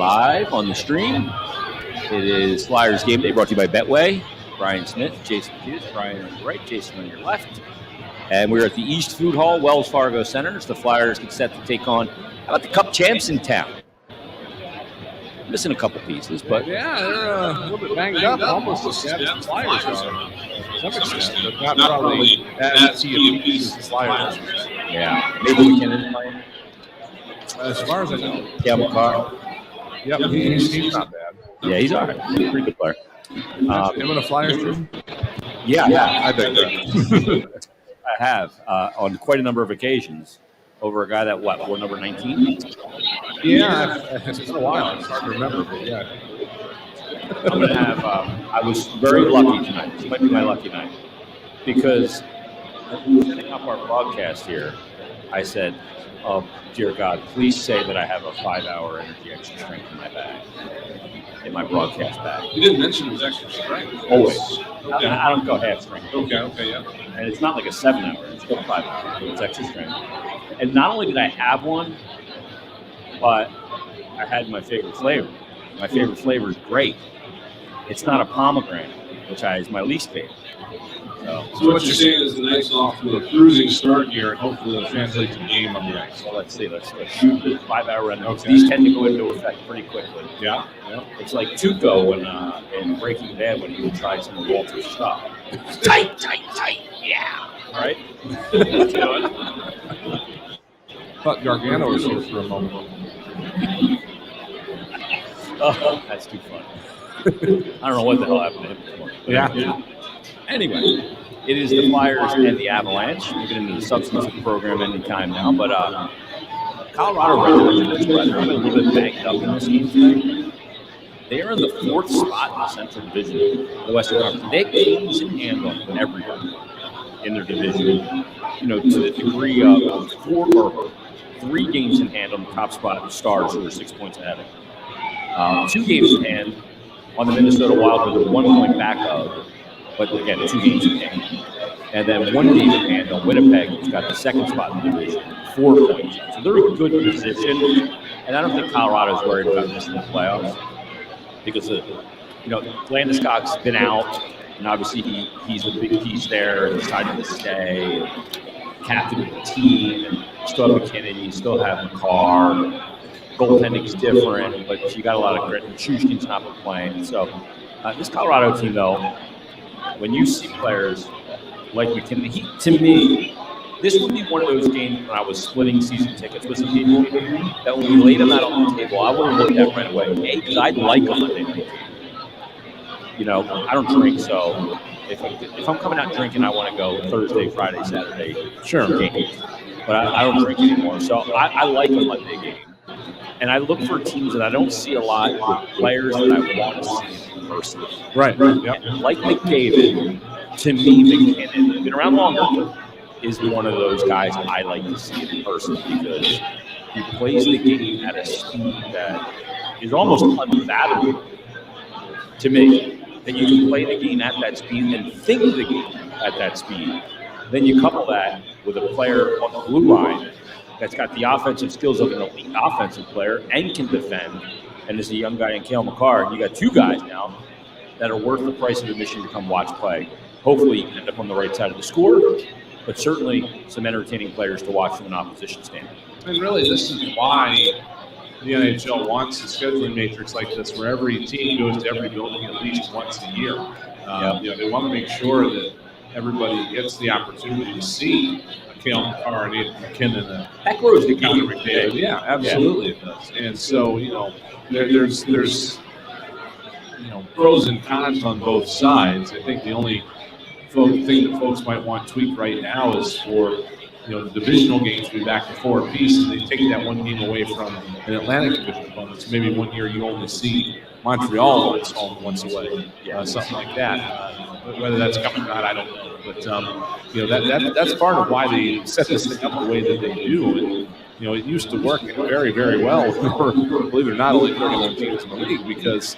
live on the stream. It is Flyers Game Day brought to you by Betway. Brian Smith, Jason Hughes, Brian on your right, Jason on your left. And we're at the East Food Hall, Wells Fargo Center. The Flyers get set to take on, how about the Cup champs in town? Missing a couple pieces, but yeah, they're a little bit banged up, almost as bad as the Flyers are. To some extent, but not probably as key as the Flyers. Yeah, maybe McKinnon's playing. As far as I know. Cale Makar. Yep, he's not bad. Yeah, he's all right. He's a pretty good player. Him and a Flyers team? Yeah, I bet I have on quite a number of occasions over a guy that wore number 19. Yeah, it's been a while. It's hard to remember, but yeah. I'm gonna have. I was very lucky tonight. This might be my lucky night because setting up our broadcast here, I said, "Oh, dear God, please say that I have a 5-hour energy extra strength in my bag, in my broadcast bag." You didn't mention it was extra strength. Always. Okay. I don't go half strength. Okay, yeah. And it's not like a 7-hour; it's still 5 hours. It's extra strength. And not only did I have one, but I had my favorite flavor. My favorite flavor is grape. It's not a pomegranate, which is my least favorite. So what you're saying is the night's off to a cruising start here, and hopefully it'll translate to game on the ice. So let's see. Let's shoot this 5-hour end. Okay. These tend to go into effect pretty quickly. Yeah. It's like Tuco in Breaking Bad when he would try some of Walter's stuff. Tight. Yeah. Right? Thought Gargano was here for a moment. Oh, that's too funny. I don't know what the hell happened to him this morning. Yeah. Anyway, it is the Flyers and the Avalanche. We're getting into the substance of the program anytime now, but Colorado Rapids are a little bit backed up in this game today. They are in the 4th spot in the Central Division of the Western Conference. They have games in hand on everyone in their division, to the degree of 4 or 3 games in hand on the top spot of the Stars, who are 6 points ahead of 2 games in hand on the Minnesota Wild, who they're 1 point back of, but again, 2 games in hand. And then 1 game in hand on Winnipeg, who's got the 2nd spot in the division, 4 points. So they're in a good position, and I don't think Colorado's worried about missing the playoffs because, Landeskog's been out, and obviously he's a big piece there and decided to stay, captain of the team, and you still have McKinnon, you still have McCarr. Goaltending's different, but you got a lot of grit. Shushkin's not been playing. So this Colorado team, though, when you see players like McKinnon, to me, this would be one of those games when I was splitting season tickets with some people that when we laid them out on the table, I would have looked at them right away. A, because I'd like a Monday night game. I don't drink, so if I'm coming out drinking, I want to go Thursday, Friday, Saturday games. But I don't drink anymore, so I like a Monday game. And I look for teams that I don't see a lot with players that I want to see in person. Right. Yep. Like McDavid, to me, McKinnon, been around longer, is one of those guys I like to see in person because he plays the game at a speed that is almost unfathomable to me. That you can play the game at that speed and think the game at that speed. Then you couple that with a player on the blue line that's got the offensive skills of an elite offensive player and can defend, and is a young guy in Cale Makar. And you got 2 guys now that are worth the price of admission to come watch play. Hopefully you can end up on the right side of the score, but certainly some entertaining players to watch from an opposition standpoint. And really, this is why the NHL wants a scheduling matrix like this, where every team goes to every building at least once a year. They want to make sure that everybody gets the opportunity to see Cale Makar and Nathan McKinnon. That grows the game. Yeah, absolutely it does. And so, there's pros and cons on both sides. I think the only thing that folks might want tweaked right now is for the divisional games to be back to 4 apiece, and they take that 1 game away from an Atlantic Division opponent. So maybe 1 year you only see Montreal once home, once away, something like that. Whether that's coming or not, I don't know. But that's part of why they set this thing up the way that they do. And it used to work very, very well. Believe it or not, only 31 teams in the league because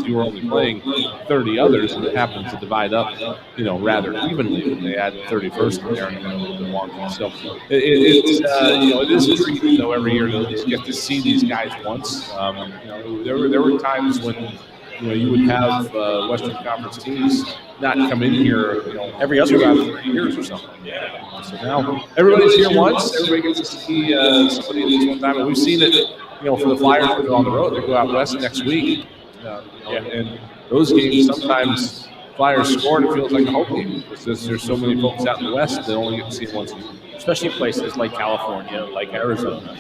you were only playing 30 others, and it happened to divide up, rather evenly. When they add 31st in there and a little bit wonky. So it is a treat, though, every year to at least get to see these guys once. There were times when you would have Western Conference teams not come in here, every other 2 out of 3 years or something. Yeah. So now everybody's here once. Everybody gets to see somebody at least one time, and we've seen it. For the Flyers when they're on the road, they go out west next week, and those games sometimes Flyers score and it feels like a home game because there's so many folks out in the west that only get to see it once a year. Especially places like California, like Arizona,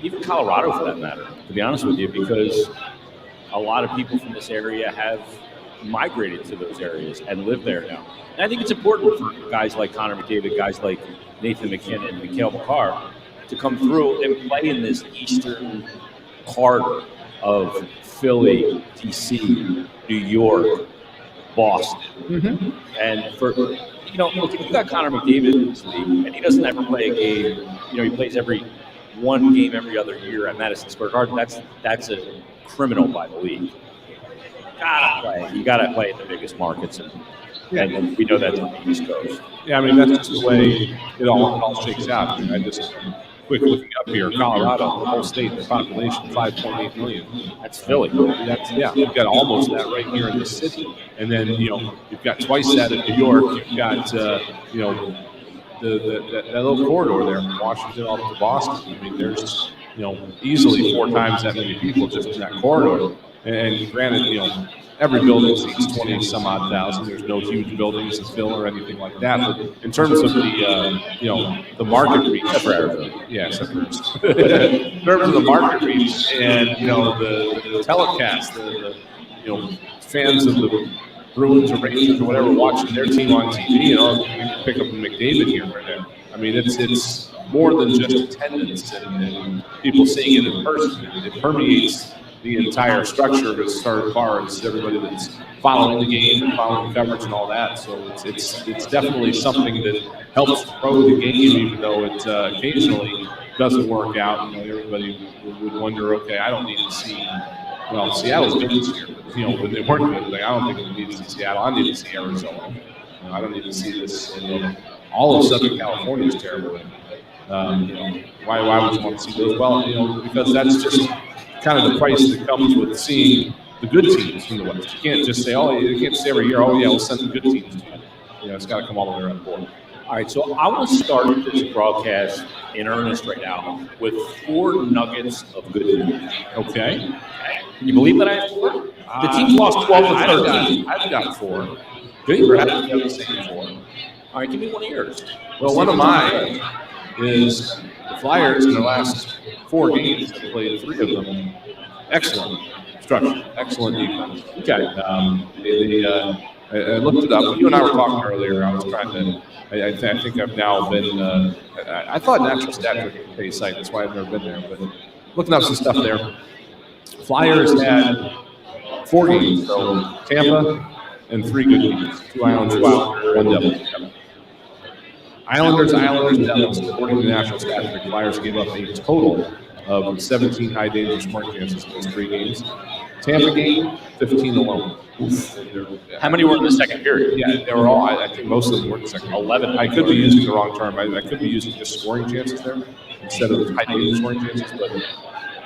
even Colorado for that matter. To be honest with you, because a lot of people from this area have migrated to those areas and live there now. And I think it's important for guys like Connor McDavid, guys like Nathan McKinnon, and Mikhail Makar to come through and play in this eastern corridor of Philly, DC, New York, Boston. Mm-hmm. And for, if you got Connor McDavid in this league and he doesn't ever play a game, he plays one game every other year at Madison Square Garden, that's a criminal by the league. You gotta play in the biggest markets, and we know that's on the East Coast. Yeah, that's just the way it all shakes out. I just quick looking up here, Colorado, the whole state, the population 5.8 million. That's Philly. You've got almost that right here in the city, and then you've got twice that in New York. You've got that little corridor there from Washington all up to Boston. There's easily 4 times that many people just in that corridor. And granted, every building seats 20 some odd thousand. There's no huge buildings to fill or anything like that. But in terms of the market reach, except for Arizona. Yeah, except for in terms of the market reach and the telecast, the fans of the Bruins or Rangers or whatever watching their team on TV, you can pick up a McDavid here or there. It's more than just attendance and people seeing it in person. It permeates the entire structure as far as everybody that's following the game and following coverage and all that. So it's definitely something that helps grow the game, even though it occasionally doesn't work out. Everybody would wonder, okay, I don't need to see. Well, Seattle's good this year, but when they weren't good, I don't think we need to see Seattle. I need to see Arizona. I don't need to see this. All of Southern California is terrible. Why would you want to see those? Well, because that's just kind of the price that comes with seeing the good teams from the West. You can't just say, you can't say every year, we'll send the good teams to you. It's got to come all the way around the board. All right, so I want to start this broadcast in earnest right now with 4 nuggets of good news. Okay. Can you believe that I have 4? The team's lost 12 of 13. I've got 4. Good, perhaps you have the same 4. All right, give me one of yours. Well, one of mine is the Flyers in their last 4 games have played 3 of them. Excellent structure, excellent defense. Okay. I looked it up. You and I were talking earlier. I was trying to. I think I've now been. I thought Natural Stat was a pay site. That's why I've never been there. But looking up some stuff there. Flyers had 4 games. So Tampa and 3 good games. 2 Islanders, 1 Devils. Islanders, Devils. According to the National Stat, the Flyers gave up a total of 17 high danger smart chances in those 3 games. Tampa game, 15 alone. How many were in the second period? Yeah, they were all. I think most of them were in the second. 11. I could be using the wrong term. I could be using just scoring chances there instead of high danger scoring chances.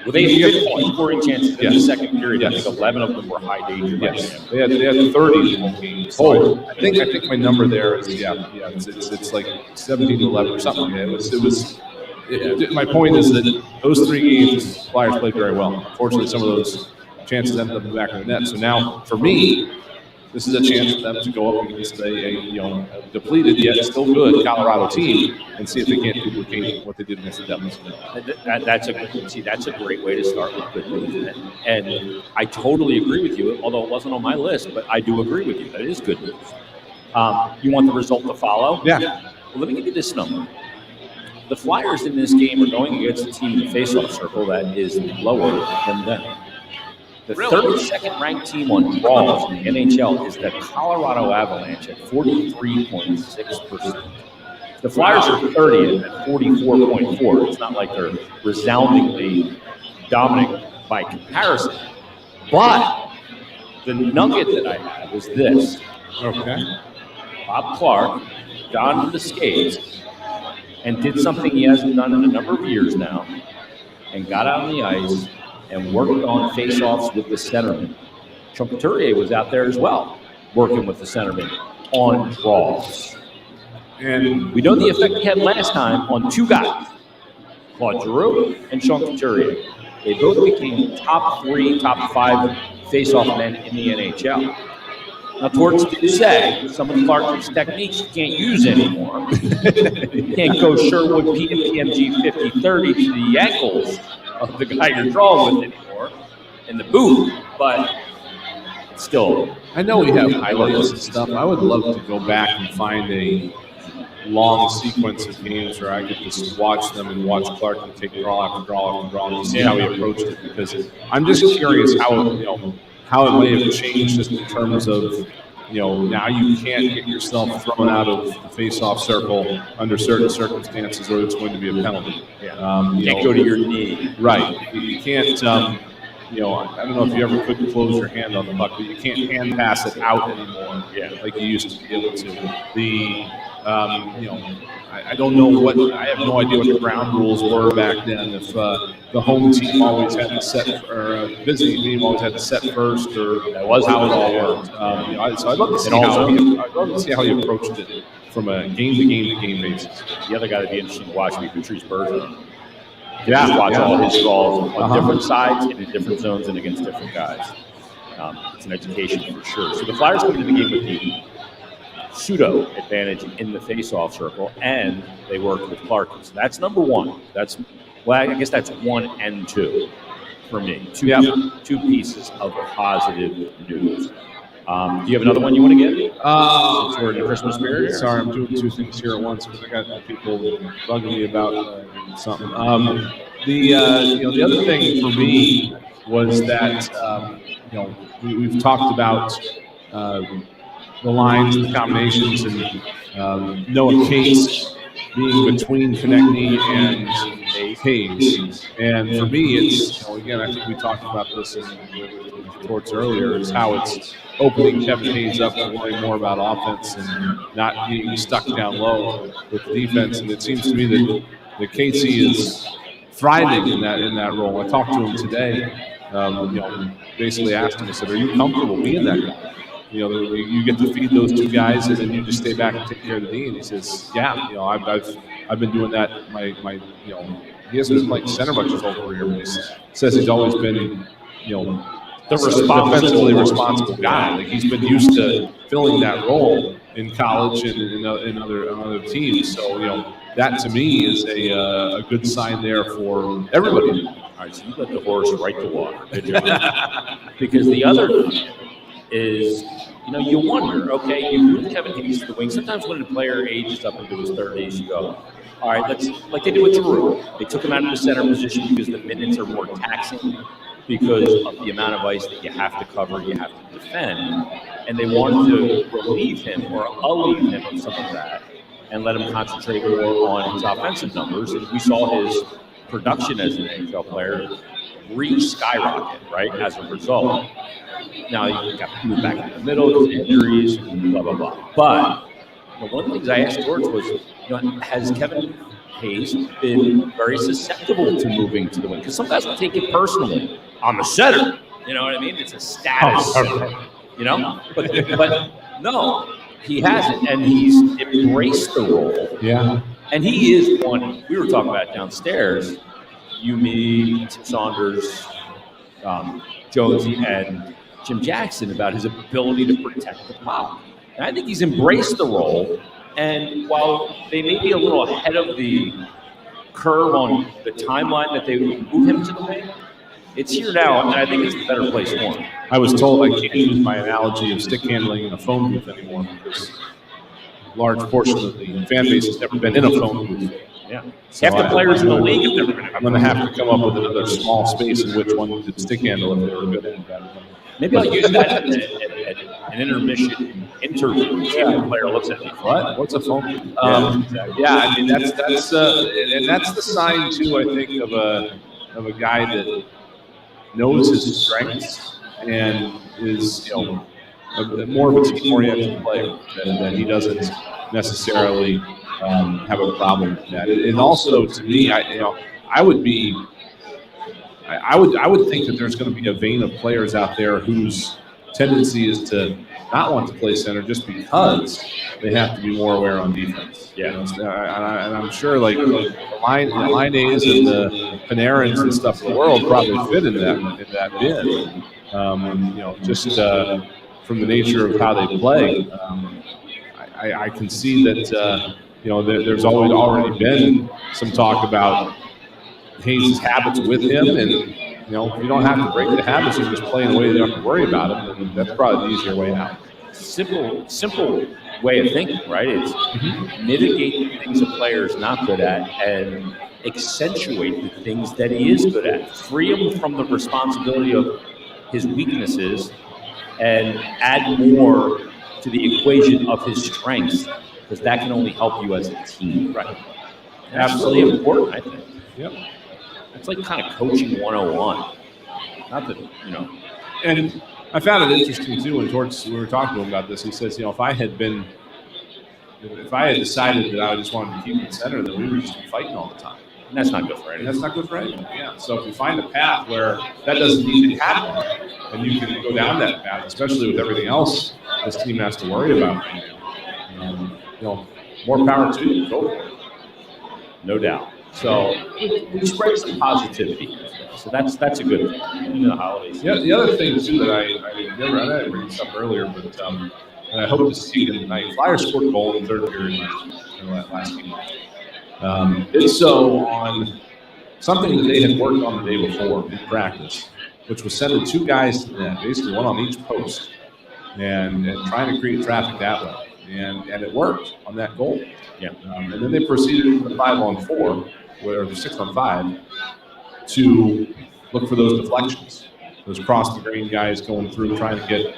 But they had 15 scoring chances in the second period. Yes. I think 11 of them were high danger. Yes, they had 30 in the whole game. So I think my number there is it's like 17 to 11 or something. My point is that those 3 games, Flyers played very well. Unfortunately, some of those chances ended up in the back of the net. So now, for me, this is a chance for them to go up against a depleted yet still good Colorado team and see if they can't duplicate what they did against the Devils. That's a great way to start with good news. And I totally agree with you, although it wasn't on my list, but I do agree with you. That is good news. You want the result to follow? Yeah. Well, let me give you this number. The Flyers in this game are going against a team in the faceoff circle that is lower than them. The 32nd ranked team on draws in the NHL is the Colorado Avalanche at 43.6%. The Flyers are 30th at 44.4. It's not like they're resoundingly dominant by comparison. But the nugget that I have is this. Okay. Bob Clark got onto the skates and did something he hasn't done in a number of years now, and got out on the ice and worked on face-offs with the centerman. Sean Couturier was out there as well, working with the centerman on draws. And we know the effect he had last time on two guys, Claude Giroux and Sean Couturier. They both became top 3, top 5 face-off men in the NHL. Now, Torts did say some of Clark's techniques you can't use anymore. You can't go Sherwood PMG 50-30 to the ankles of the guy you're drawing with anymore in the boot, but still. I know we have highlights and stuff. I would love to go back and find a long sequence of games where I could just watch them and watch Clark and take draw after draw after draw and see how he approached it, because I'm just curious how it may have changed just in terms of, now you can't get yourself thrown out of the face-off circle under certain circumstances or it's going to be a penalty. You can't go to your knee. Right. You can't, I don't know if you ever could close your hand on the puck, but you can't hand pass it out anymore like you used to be able to. I don't know I have no idea what the ground rules were back then. If the home team always had to set, or a visiting team always had to set first, or that was how it all worked. So I'd love to see how he approached it from a game-to-game basis. The other guy that'd be interesting to watch would be Patrice Bergeron. Just watch all his draws on different sides, in different zones, and against different guys. It's an education for sure. So the Flyers come into the game with the pseudo advantage in the face-off circle, and they worked with Clark. So that's number one. I guess that's 1 and 2 for me. Two pieces of positive news. Do you have another one you want to get? Since we're in the Christmas spirit. Sorry, I'm doing 2 things here at once because I got people bugging me about something. The other thing for me was that we've talked about the lines, the combinations, and Noah Cates being between Konechny and Hayes. And for me, it's, again, I think we talked about this with Torts earlier, is how it's opening Kevin Hayes up to worry more about offense and not being stuck down low with defense. And it seems to me that Casey is thriving in that role. I talked to him today, basically asked him, I said, are you comfortable being that guy? You get to feed those two guys, and then you just stay back and take care of the D. And he says, "Yeah, I've been doing that. He hasn't been playing center much his whole career, but he says he's always been, the defensively responsible guy. Like he's been used to filling that role in college and in other teams. So that to me is a good sign there for everybody. All right, so you let the horse right to water, because the other is, you wonder, okay, you move Kevin Hayes to the wing. Sometimes when a player ages up into his 30s, you go, all right, let's, like they did with Giroux. They took him out of the center position because the minutes are more taxing because of the amount of ice that you have to cover, you have to defend. And they wanted to relieve him or alleviate him of some of that and let him concentrate more on his offensive numbers. And we saw his production as an NHL player skyrocket, right, as a result. Now you got moved back in the middle, injuries, blah, blah, blah. But one of the things I asked George was, has Kevin Hayes been very susceptible to moving to the wing? Because some guys will take it personally. I'm a setter. You know what I mean? It's a status symbol, But no, he hasn't. And he's embraced the role. Yeah. And he is one. We were talking about downstairs. You, me, Tim Saunders, Jonesy, and Jim Jackson about his ability to protect the puck. And I think he's embraced the role. And while they may be a little ahead of the curve on the timeline that they would move him to the wing, it's here now, and I think it's a better place for him. I was told I can't use my analogy of stick handling in a phone booth anymore because a large portion of the fan base has never been in a phone booth. Yeah. So half the players in the league have never been in a I'm going to have to come up with another small space in which one could stick handle if they were good at that. Maybe I'll use that an intermission interview. The player looks at me, what? What's a phone? Yeah, I mean that's the sign too. I think of a guy that knows his strengths and is more of a team-oriented player that he doesn't necessarily have a problem with that. And also, to me, I would think that there's going to be a vein of players out there whose tendency is to not want to play center just because they have to be more aware on defense. Yeah, and I'm sure like the line A's and the Panarins and stuff in the world probably fit in that bin. Just from the nature of how they play, I can see that there's already been some talk about Hayes' habits with him, and you don't have to break the habits and just play in a way you don't have to worry about it. And that's probably the easier way out. Simple way of thinking, right? It's mitigate the things a player is not good at and accentuate the things that he is good at. Free him from the responsibility of his weaknesses and add more to the equation of his strengths, because that can only help you as a team. Right. That's really important, I think. Yep. It's like kind of coaching 101. Not that, And I found it interesting too when we were talking to him about this. He says, if I had decided that I just wanted to keep it center, then we would just be fighting all the time. And that's not good for anyone. That's not good for anyone. Yeah. So if you find a path where that doesn't need to happen, and you can go down that path, especially with everything else this team has to worry about right now. More power to you. Go for it. No doubt. So we spread some positivity. So that's a good thing in the holidays. Yeah. The other thing too that I didn't bring this up earlier, but and I hope to see tonight. Flyers scored a goal in the third period last game. Did so on something that they had worked on the day before in practice, which was sending two guys to the net, basically one on each post, and trying to create traffic that way. And it worked on that goal. Yeah. And then they proceeded with the 5-on-4, or the 6-on-5, to look for those deflections. Those cross the green guys going through, trying to get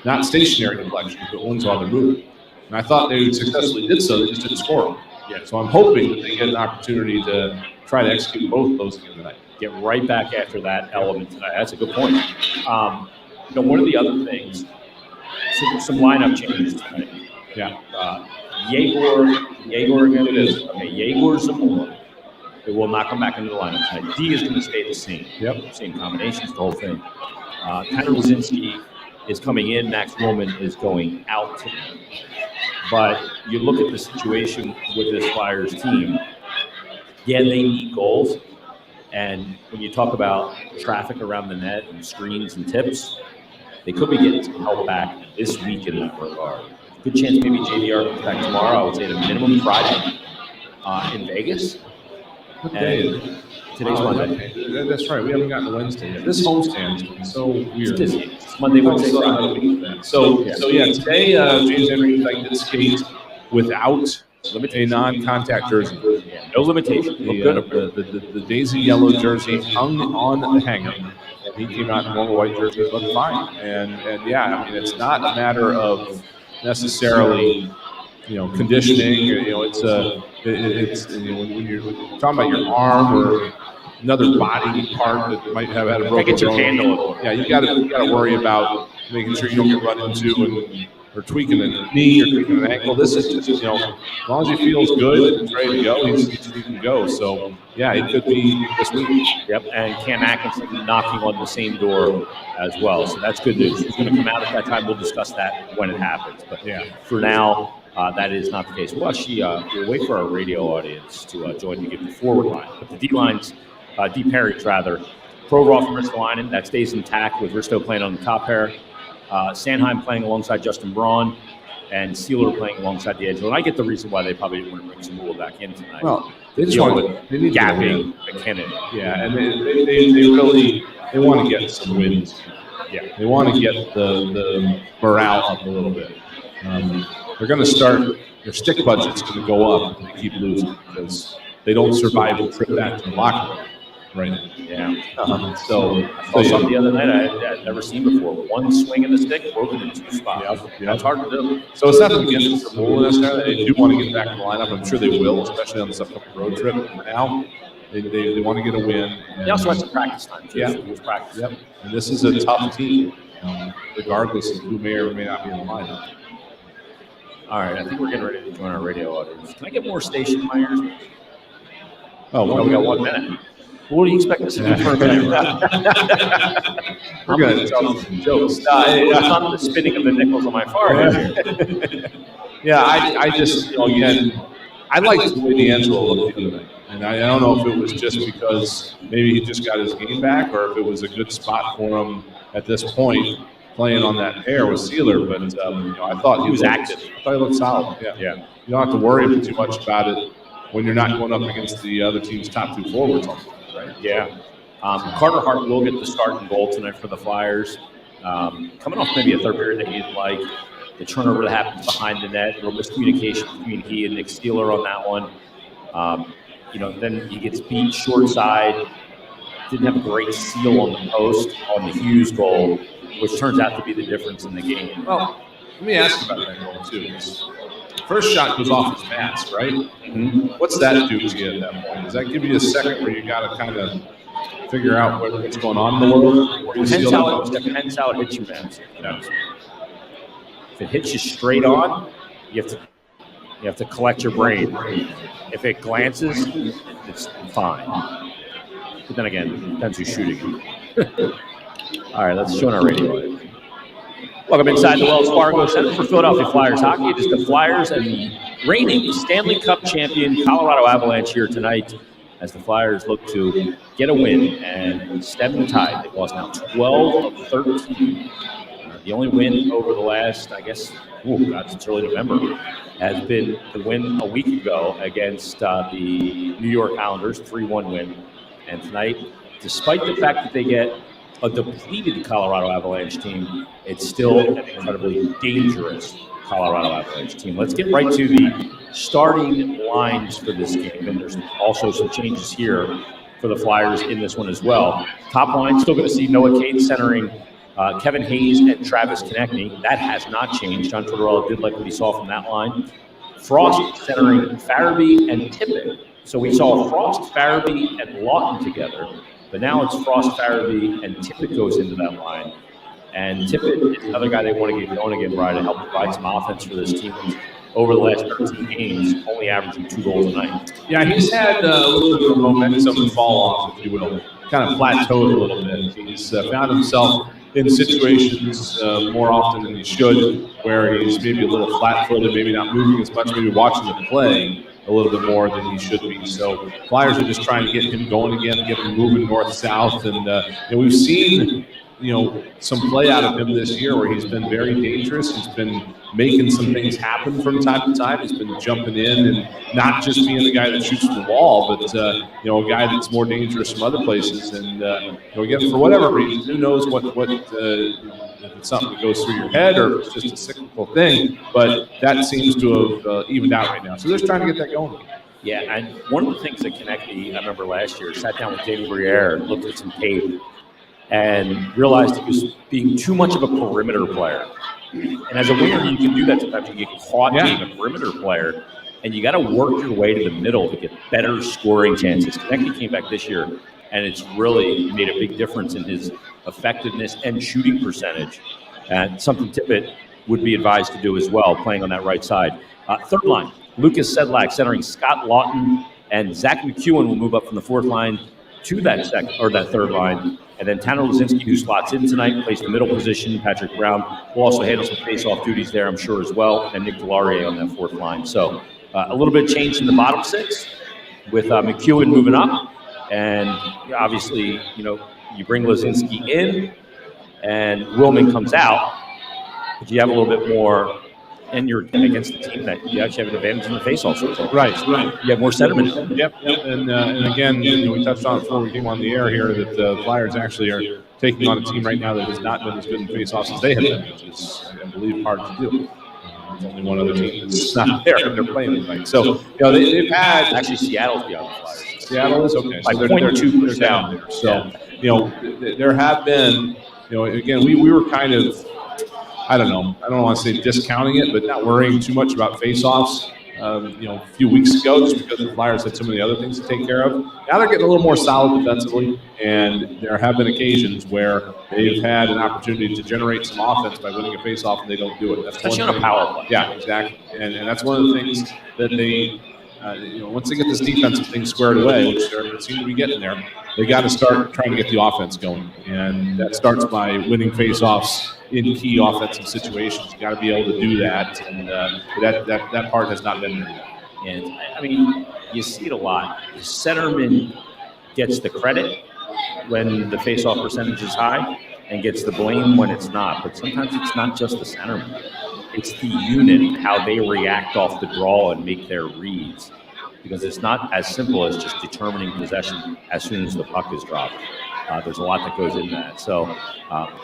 not stationary deflections, but ones while they're moving. And I thought they successfully did so, they just didn't score them. Yeah. So I'm hoping that they get an opportunity to try to execute both of those again tonight. Get right back after that element tonight. That's a good point. One of the other things, some lineup changes tonight. Yeah. Yegor again. It is. Okay, Yegor Zamora. It will not come back into the lineup tonight. D is going to stay the same. Yep. Same combinations, the whole thing. Tanner Wazinski is coming in. Max Roman is going out tonight. But you look at the situation with this Flyers team. Yeah, they need goals. And when you talk about traffic around the net and screens and tips, they could be getting some help back this week in that regard. Good chance maybe JVR comes back tomorrow. I would say at a minimum Friday in Vegas. And today's Monday. That's right. We haven't gotten to Wednesday yet. This homestand has been so weird. It's busy. It's Monday, Wednesday, Friday. So today James Henry did skate without a non-contact jersey. Yeah, no limitation. The daisy yellow jersey hung on the hanger. And he came out in normal white jersey, looked fine. And yeah, I mean, it's not a matter of necessarily, conditioning. It's when you're talking about your arm or another body part that might have had a broken bone. Handle. Yeah, you got to worry about making sure you don't get run into or tweaking a knee or tweaking an ankle. This is just, as long as he feels good and ready to go, he can go. So, yeah, it could be this week. Yep, and Cam Atkinson knocking on the same door as well. So that's good news. He's going to come out at that time. We'll discuss that when it happens. But yeah, for now, that is not the case. We'll actually we'll wait for our radio audience to join to give the forward line. But the D-lines, D pairings rather, Provorov and Ristolainen, that stays intact with Risto playing on the top pair. Sanheim playing alongside Justin Braun, and Sealer playing alongside the edge. And I get the reason why they probably didn't want to bring Zamula back in tonight. Well, they just want to gapping McKinnon. Yeah, and they want to get some wins. Yeah, they want to get the morale up a little bit. They're going to start. Their stick budget's going to go up if they keep losing because they don't survive the trip back to the locker room. right? Yeah. So I saw something the other night I'd never seen before. One swing of the stick broken in 2 spots. That's hard to do. So it's not against the rule necessarily. They do want to get back in the lineup. I'm sure they will, especially on this upcoming road trip. For now, they want to get a win. They also had some practice time, too. Yeah. So it was practice. Yep. And this is a tough team, regardless of who may or may not be in the lineup. All right, I think we're getting ready to join our radio audience. Can I get more station in my ears? Oh, Well, we got 1 minute. What do you expect us to do for a minute? We're going to tell some jokes. It's not the spinning of the nickels on my forehead. Yeah, I just, again, I liked the way D'Angelo looked the other night. And I don't know if it was just because maybe he just got his game back or if it was a good spot for him at this point playing on that pair with Sealer. But, I thought He was active. I thought he looked solid. Yeah. You don't have to worry too much about it when you're not going up against the other team's top 2 forwards. Right? Yeah. Carter Hart will get the start and goal tonight for the Flyers. Coming off maybe a third period that he didn't like. The turnover that happens behind the net, a little miscommunication between he and Nick Steeler on that one. Then he gets beat short side. Didn't have a great seal on the post on the Hughes goal, which turns out to be the difference in the game. Well, let me ask you about that goal, too. First shot goes off his mask, right? Mm-hmm. What's that do to you at that point? Does that give you a second where you got to kind of figure out what's going on in the world? Depends how it hits you, man. If it hits you straight on, you have to collect your brain. If it glances, it's fine. But then again, depends who's shooting it. All right, let's join our radio. Welcome inside the Wells Fargo Center for Philadelphia Flyers hockey. It is the Flyers and the reigning Stanley Cup champion Colorado Avalanche here tonight as the Flyers look to get a win and stem the tide. They've lost now 12 of 13. The only win over the last, since early November, has been the win a week ago against the New York Islanders, 3-1 win. And tonight, despite the fact that they get a depleted Colorado Avalanche team, it's still an incredibly dangerous Colorado Avalanche team. Let's get right to the starting lines for this game. And there's also some changes here for the Flyers in this one as well. Top line, still going to see Noah Cates centering Kevin Hayes and Travis Konechny. That has not changed. John Tortorella did like what he saw from that line. Frost centering Farabee and Tippett. So we saw Frost, Farabee, and Lawton together. But now it's Frost, Farabee, and Tippett goes into that line. And Tippett is another guy they want to get going again, Brian, to help provide some offense for this team. Over the last 13 games, only averaging 2 goals a night. Yeah, he's had a little bit of momentum fall off, if you will. Kind of plateaued a little bit. He's found himself in situations more often than he should, where he's maybe a little flat-footed, maybe not moving as much, maybe watching the play a little bit more than he should be. So Flyers are just trying to get him going again, get him moving north-south. And we've seen, some play out of him this year where he's been very dangerous. He's been making some things happen from time to time. He's been jumping in and not just being the guy that shoots the wall, but, a guy that's more dangerous from other places. And, again, for whatever reason, who knows what if it's something that goes through your head or if it's just a cyclical thing, but that seems to have evened out right now. So they're just trying to get that going. Yeah, and one of the things that Konechny, I remember last year, sat down with Danny Briere and looked at some tape and realized he was being too much of a perimeter player. And as a winger, you can do that sometimes. You get caught being a perimeter player, and you got to work your way to the middle to get better scoring chances. Konechny came back this year, and it's really made a big difference in his effectiveness and shooting percentage. And something Tippett would be advised to do as well, playing on that right side. Third line, Lucas Sedlak centering Scott Lawton, and Zach McEwen will move up from the fourth line to that third line. And then Tanner Lazinski, who slots in tonight, plays the middle position. Patrick Brown will also handle some face-off duties there, I'm sure, as well. And Nick Delarier on that fourth line. So a little bit of change in the bottom six with McEwen moving up. And obviously, you bring Lazinski in and Willman comes out. But you have a little bit more, and you're against the team that you actually have an advantage in the face-off. Right. You have more sentiment. Yep. And again, we touched on it before we came on the air here that the Flyers actually are taking on a team right now that has not been as good in face-offs as they have been, which is, I believe, hard to do. There's only one other team that's not there, and they're playing tonight. So, they've had... Actually, Seattle's beyond the Flyers. Seattle is okay. By So they're 0.2%. down there. So there have been again we were kind of I don't want to say discounting it, but not worrying too much about faceoffs. A few weeks ago, just because the Flyers had so many other things to take care of. Now they're getting a little more solid defensively, and there have been occasions where they've had an opportunity to generate some offense by winning a faceoff, and they don't do it. That's especially on a power play. Yeah, exactly. And that's one of the things that they, once they get this defensive thing squared away, which they seem to be getting there, they got to start trying to get the offense going, and that starts by winning faceoffs in key offensive situations. You got to be able to do that, and that part has not been there yet. And I mean, you see it a lot. The centerman gets the credit when the faceoff percentage is high, and gets the blame when it's not. But sometimes it's not just the centerman; it's the unit, how they react off the draw and make their reads. Because it's not as simple as just determining possession as soon as the puck is dropped. There's a lot that goes into that. So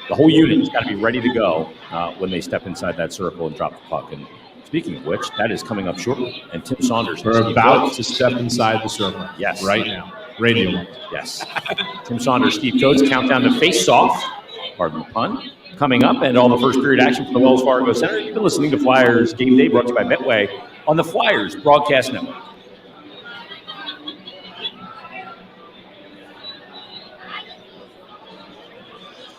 the whole unit's got to be ready to go when they step inside that circle and drop the puck. And speaking of which, that is coming up shortly. And Tim Saunders. We're about to step inside the circle. Yes. Right now. Radio. Yes. Tim Saunders, Steve Coates, countdown to face-off. Pardon the pun. Coming up, and all the first period action for the Wells Fargo Center. You've been listening to Flyers Game Day, brought to you by Betway on the Flyers Broadcast Network.